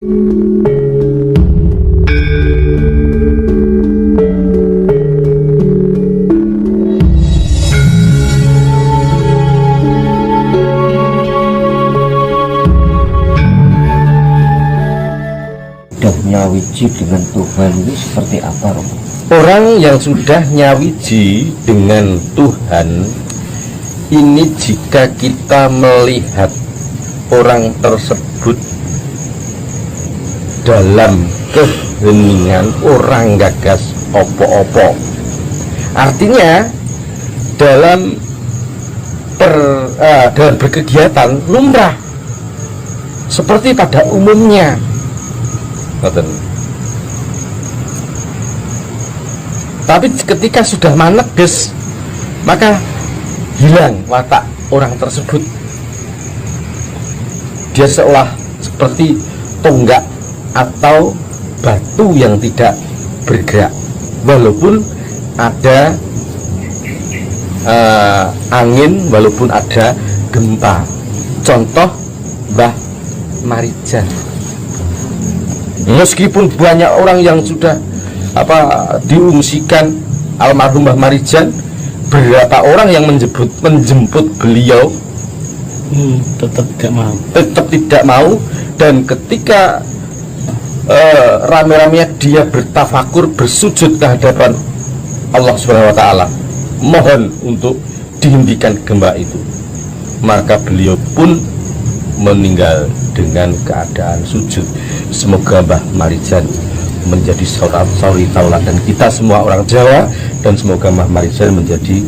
Nyawiji dengan Tuhan ini seperti apa, Romo? Orang yang sudah nyawiji dengan Tuhan ini, jika kita melihat orang tersebut dalam keheningan, orang gagas opo-opo, artinya dalam berkegiatan lumrah seperti pada umumnya. Tapi ketika sudah maneges, maka hilang watak orang tersebut. Dia seolah seperti tonggak atau batu yang tidak bergerak, walaupun ada angin, walaupun ada gempa. Contoh Mbah Marijan. Meskipun banyak orang yang sudah diungsikan almarhum Mbah Marijan, berapa orang yang menjemput beliau tetap tidak mau. Dan ketika rame-ramenya dia bertafakur, bersujud ke hadapan Allah Subhanahu wa Ta'ala, mohon untuk dihentikan gempa itu, maka beliau pun meninggal dengan keadaan sujud. Semoga Mbah Marijan menjadi suri tauladan kita semua orang Jawa, dan semoga Mbah Marijan menjadi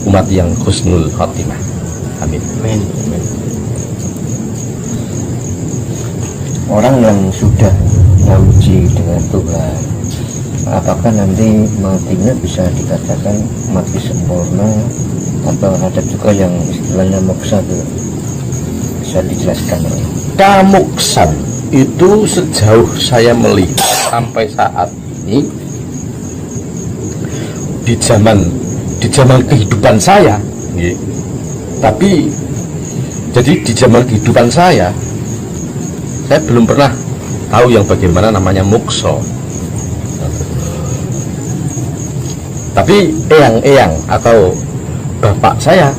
umat yang husnul khotimah. Amin. Amin. Amin. Orang yang sudah nyawiji dengan Tuhan, apakah nanti matinya bisa dikatakan mati sempurna, atau ada juga yang istilahnya moksa itu? Bisa dijelaskan? Kamuksan itu sejauh saya melihat sampai saat ini, di zaman kehidupan saya, tapi jadi di zaman kehidupan saya belum pernah tahu yang bagaimana namanya mukso. Tapi eyang-eyang atau bapak saya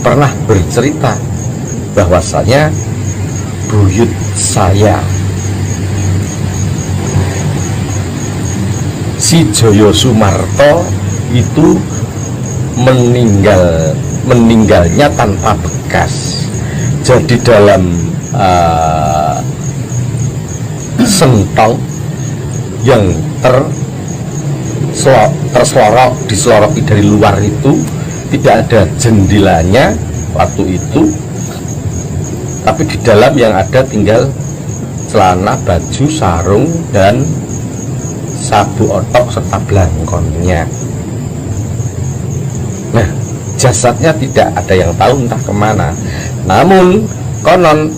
pernah bercerita bahwasanya buyut saya si Joyo Sumarto itu meninggalnya tanpa bekas. Jadi dalam sentong yang diseloroki dari luar itu tidak ada jendelanya waktu itu, tapi di dalam yang ada tinggal celana, baju, sarung, dan sabuk otok serta belangkonnya. Nah, jasadnya tidak ada yang tahu entah kemana. Namun konon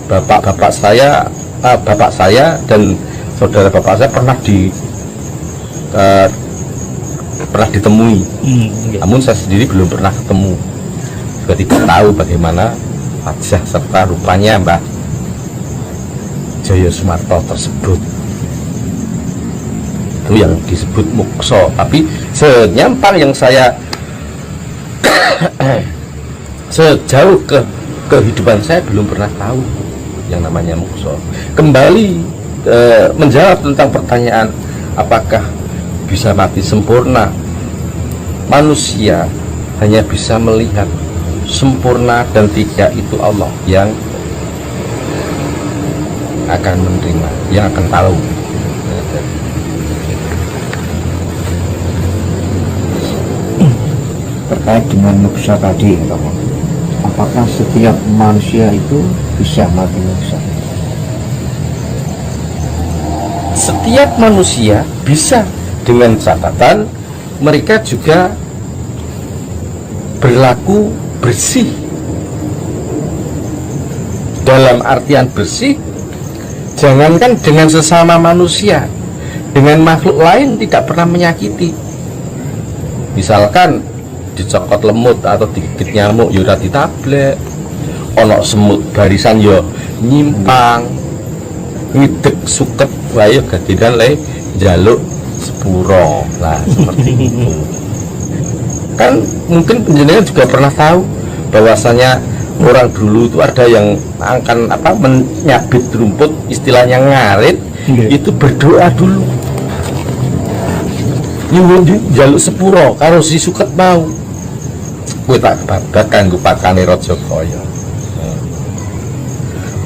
bapak saya dan saudara bapak saya pernah ditemui. Namun saya sendiri belum pernah ketemu, juga tidak tahu bagaimana wajah serta rupanya Mbah Joyo Sumarto tersebut. Itu yang disebut mukso. Tapi senyampang yang saya sejauh kehidupan saya belum pernah tahu yang namanya mukso. Kembali menjawab tentang pertanyaan apakah bisa mati sempurna, manusia hanya bisa melihat sempurna dan tidak, itu Allah yang akan menerima, yang akan tahu. Terkait dengan muksa tadi, apakah setiap manusia itu bisa mati muksa? Setiap manusia bisa, dengan catatan mereka juga berlaku bersih. Dalam artian bersih, jangankan dengan sesama manusia, dengan makhluk lain tidak pernah menyakiti. Misalkan dicokot lemut atau digigit nyamuk, yura ditablek. ono semut barisan yo nyimpang ngidek suket wae gadiran le njaluk sepuro lah seperti itu. Kan mungkin penjenengan juga pernah tahu bahwasanya orang dulu itu ada yang akan menyabit rumput, istilahnya ngarit, itu berdoa dulu nyuwun njaluk sepuro karo si suket mau kowe tak babat kanggo pakane raja kaya.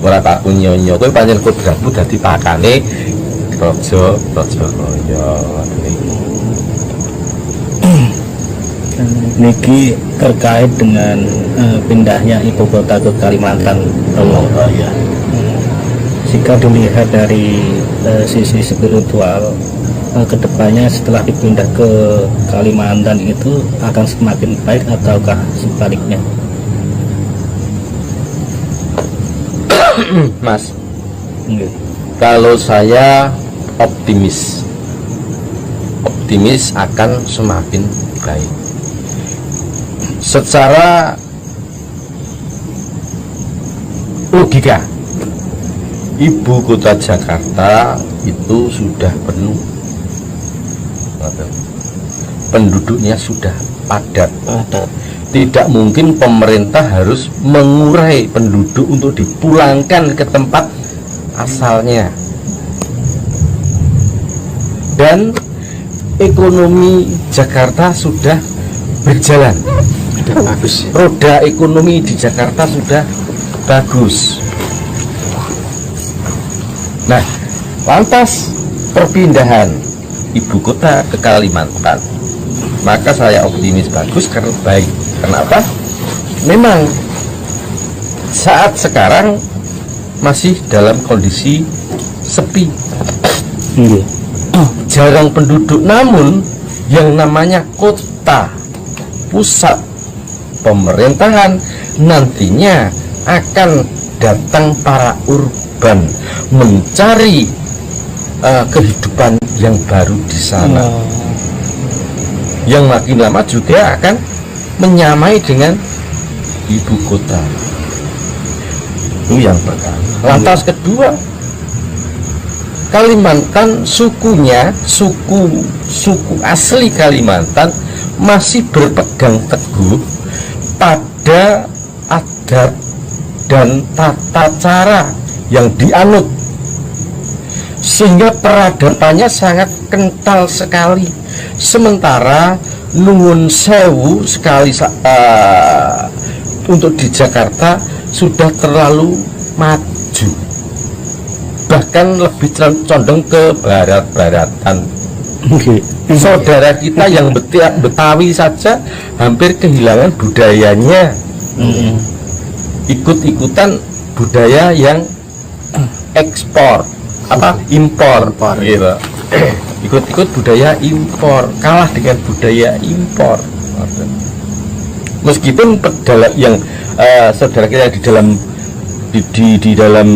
Ora tak nyonyo kowe pancen kodramu dadi pakane raja kaya. Niki terkait dengan pindahnya ibu kota ke Kalimantan Raya. Jika dilihat dari sisi spiritual, kedepannya setelah dipindah ke Kalimantan itu akan semakin baik ataukah sebaliknya? Mas, Nggih. kalau saya optimis akan semakin baik. Secara logika, ibu kota Jakarta itu sudah penuh, penduduknya sudah padat. Tidak mungkin pemerintah harus mengurai penduduk untuk dipulangkan ke tempat asalnya. Dan ekonomi Jakarta sudah berjalan. Bagus. Roda ekonomi di Jakarta sudah bagus. Nah, lantas perpindahan ibu kota ke Kalimantan, maka saya optimis bagus karena baik. Kenapa? Memang saat sekarang masih dalam kondisi sepi, jarang penduduk, namun yang namanya kota pusat pemerintahan nantinya akan datang para urban mencari kehidupan yang baru di sana, yang makin lama juga akan menyamai dengan ibu kota. Itu yang pertama. Lantas kedua, Kalimantan sukunya, suku asli Kalimantan masih berpegang teguh pada adat dan tata cara yang dianut, sehingga peradabannya sangat kental sekali. Sementara Nuwun Sewu untuk di Jakarta sudah terlalu maju, bahkan lebih condong ke barat-baratan. Saudara kita yang Betawi saja hampir kehilangan budayanya, ikut-ikutan budaya yang ekspor impor gitu. Ikut-ikut budaya impor, kalah dengan budaya impor. Meskipun yang saudara kita di dalam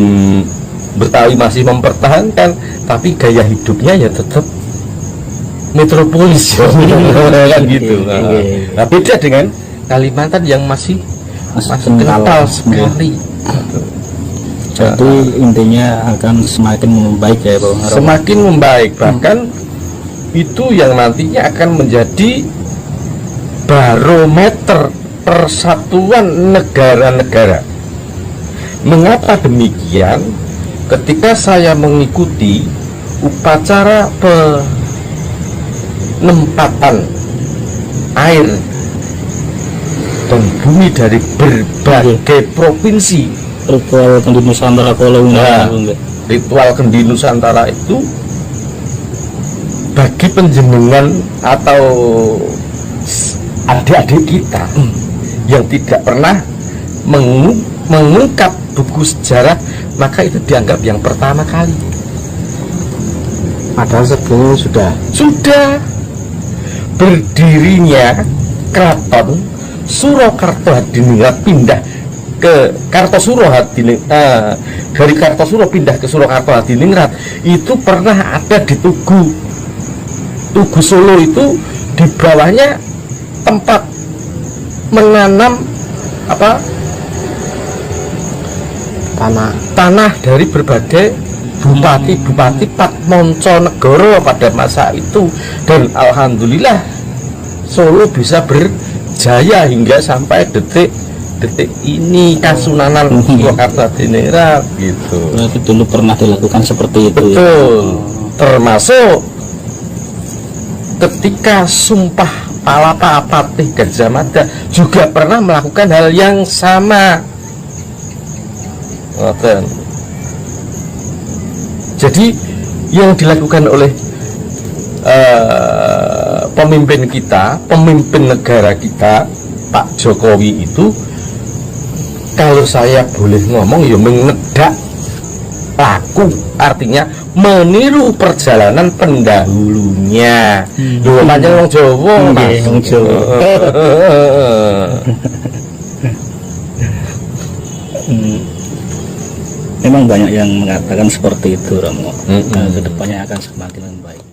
Betawi masih mempertahankan, tapi gaya hidupnya ya tetap metropolis kan gitu. Nah, beda dengan Kalimantan yang masih kental sekali. Jadi intinya akan semakin membaik ya Bang. Semakin membaik, bahkan itu yang nantinya akan menjadi barometer persatuan negara-negara. Mengapa demikian? Ketika saya mengikuti upacara penempatan air dan bumi dari berbagai provinsi, ritual Kendi Nusantara kalau ritual Kendi Nusantara itu bagi penjenengan atau adik-adik kita yang tidak pernah mengungkap buku sejarah, maka itu dianggap yang pertama kali. Padahal sebelumnya sudah berdirinya keraton Surakarta Hadiningrat pindah ke Kartosuro Hadiningrat, dari Kartosuro pindah ke Surakarta Hadiningrat, itu pernah ada di Tugu Solo. Itu di bawahnya tempat menanam tanah dari berbagai bupati Patmonconegoro pada masa itu, dan alhamdulillah Solo bisa berjaya hingga sampai detik ini Kasunanan Kartatinegara gitu. Berarti dulu pernah dilakukan seperti itu. Betul. Ya? Termasuk ketika Sumpah Palapa Patih Gajah Mada juga pernah melakukan hal yang sama. Jadi yang dilakukan oleh pemimpin kita, pemimpin negara kita, Pak Jokowi itu, kalau saya boleh ngomong, ya mengedak laku, artinya meniru perjalanan pendahulunya. Dua panjang wong Jawa, Mas. Wong Jawa. Memang banyak yang mengatakan seperti itu, Romo. Kedepannya akan semakin baik.